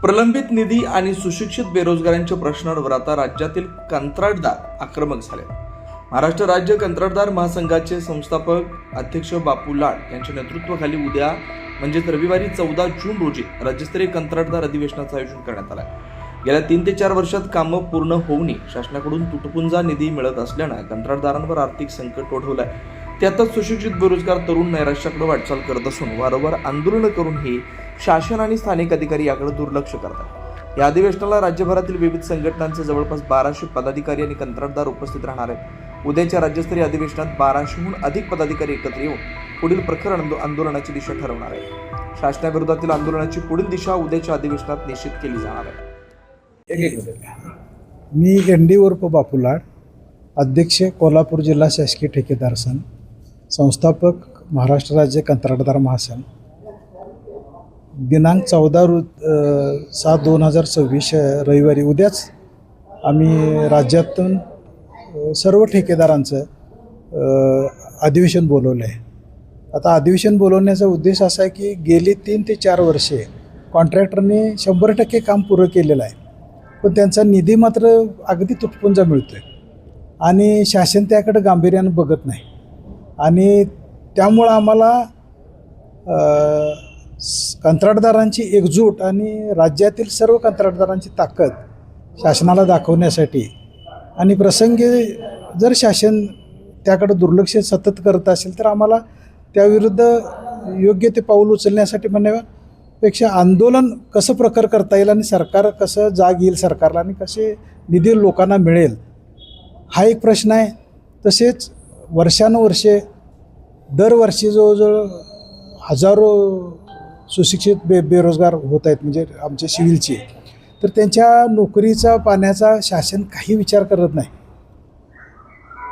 प्रलंबित निधी आणि सुशिक्षित बेरोजगारांच्या प्रश्नांवर आता राज्यातील कंत्राटदार आक्रमक झाले. महाराष्ट्र राज्य कंत्राटदार महासंघाचे संस्थापक अध्यक्ष बापू लाड यांच्या नेतृत्वाखाली उद्या म्हणजेच रविवारी 14 जून रोजी राज्यस्तरीय कंत्राटदार अधिवेशनाचं आयोजन करण्यात आलं आहे. गेल्या 3 ते 4 वर्षात कामं पूर्ण होऊनही शासनाकडून तुटपुंजा निधी मिळत असल्यानं कंत्राटदारांवर आर्थिक संकट ओढवलं आहे. त्यातच सुशिक्षित बेरोजगार तरुण नैराश्याकडे वाटचाल करत असून वारंवार आंदोलनं करूनही शासन आणि स्थानिक अधिकारी याकडे दुर्लक्ष करतात. या अधिवेशनाला राज्यभरातील विविध संघटनांचे जवळपास 1200 पदाधिकारी आणि कंत्राटदार उपस्थित राहणार आहेत. उद्याच्या राज्यस्तरीय अधिवेशनात 1200हून अधिक पदाधिकारी एकत्र येऊन पुढील प्रखर आंदोलनाची दिशा ठरवणार आहेत. शासनाविरोधातील आंदोलनाची पुढील दिशा उद्याच्या अधिवेशनात निश्चित केली जाणार आहे. मी एनडी उर्फ बापू लाड, अध्यक्ष कोल्हापूर जिल्हा शासकीय ठेकेदार संघ, संस्थापक महाराष्ट्र राज्य कंत्राटदार महासंघ. दिनांक 14/7/2026 रविवारी उद्याच आम्ही राज्यातून सर्व ठेकेदारांचं अधिवेशन बोलवलं आहे. आता अधिवेशन बोलवण्याचा उद्देश असा आहे की गेली 3 ते 4 वर्षे कॉन्ट्रॅक्टरने 100% काम पुरं केलेलं आहे, पण त्यांचा निधी मात्र अगदी तुटपुंजा मिळतो आहे आणि शासन त्याकडे गांभीर्यानं बघत नाही. आणि त्यामुळं आम्हाला कंत्राटदारांची एकजूट आणि राज्यातील सर्व कंत्राटदारांची ताकद शासनाला दाखवण्यासाठी आणि प्रसंगी जर शासन त्याकडे दुर्लक्ष सतत करत असेल तर आम्हाला त्याविरुद्ध योग्य ते पाऊल उचलण्यासाठी म्हणण्यापेक्षा आंदोलन कसं प्रखर करता येईल आणि सरकार कसं जाग येईल सरकारला आणि कसे निधी लोकांना मिळेल हा एक प्रश्न आहे. तसेच वर्षानुवर्षे दरवर्षी जवळजवळ हजारो सुशिक्षित बेरोजगार होत आहेत, म्हणजे आमचे सिव्हिलचे, तर त्यांच्या नोकरीचा पाण्याचा शासन काही विचार करत नाही.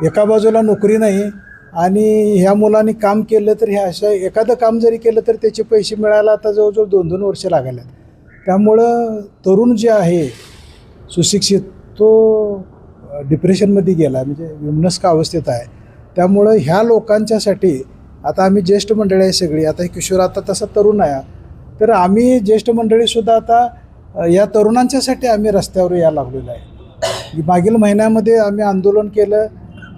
एका बाजूला नोकरी नाही आणि ह्या मुलांनी काम केलं तर ह्या अशा एखादं काम जरी केलं तर त्याचे पैसे मिळायला आता जवळजवळ 2-2 वर्ष लागायला. त्यामुळं तरुण जे आहे सुशिक्षित तो डिप्रेशनमध्ये गेला, म्हणजे विमनस्क अवस्थेत आहे. त्यामुळं ह्या लोकांच्यासाठी आता आम्ही ज्येष्ठ मंडळी आहे सगळी, आता किशोर आता तसा तरुण आहे, तर आम्ही ज्येष्ठ मंडळीसुद्धा आता या तरुणांच्यासाठी आम्ही रस्त्यावर यायला लागलेलो आहे. मागील महिन्यामध्ये आम्ही आंदोलन केलं,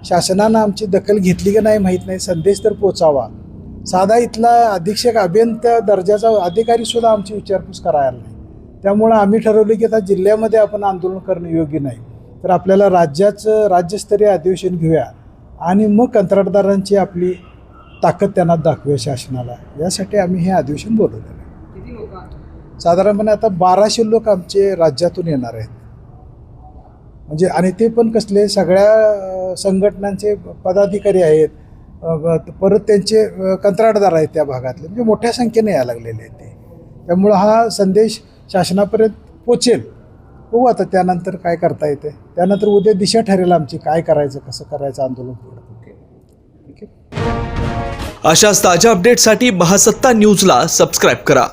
शासनानं आमची दखल घेतली की नाही माहीत नाही, संदेश तर पोचावा. साधा इथला अधीक्षक अभियंता दर्जाचा अधिकारीसुद्धा आमची विचारपूस करायला नाही. त्यामुळं आम्ही ठरवलं की आता जिल्ह्यामध्ये आपण आंदोलन करणं योग्य नाही, तर आपल्याला राज्यस्तरीय अधिवेशन घेऊया आणि मग कंत्राटदारांची आपली ताकद त्यांना दाखवूया शासनाला. यासाठी आम्ही हे अधिवेशन बोलवलेलं आहे. साधारणपणे आता 1200 लोक आमचे राज्यातून येणार आहेत, म्हणजे आणि ते पण कसले सगळ्या संघटनांचे पदाधिकारी आहेत, परत त्यांचे कंत्राटदार आहेत त्या भागातले, म्हणजे मोठ्या संख्येने यायला लागलेले आहेत ते. त्यामुळं हा संदेश शासनापर्यंत पोचेल. बघू आता त्यानंतर काय करता येते, त्यानंतर उद्या दिशा ठरेल आमची काय करायचं कसं करायचं आंदोलन पुढे. ठीक आहे. अशाच ताज्या अपडेटसाठी महासत्ता न्यूजला सबस्क्राईब करा.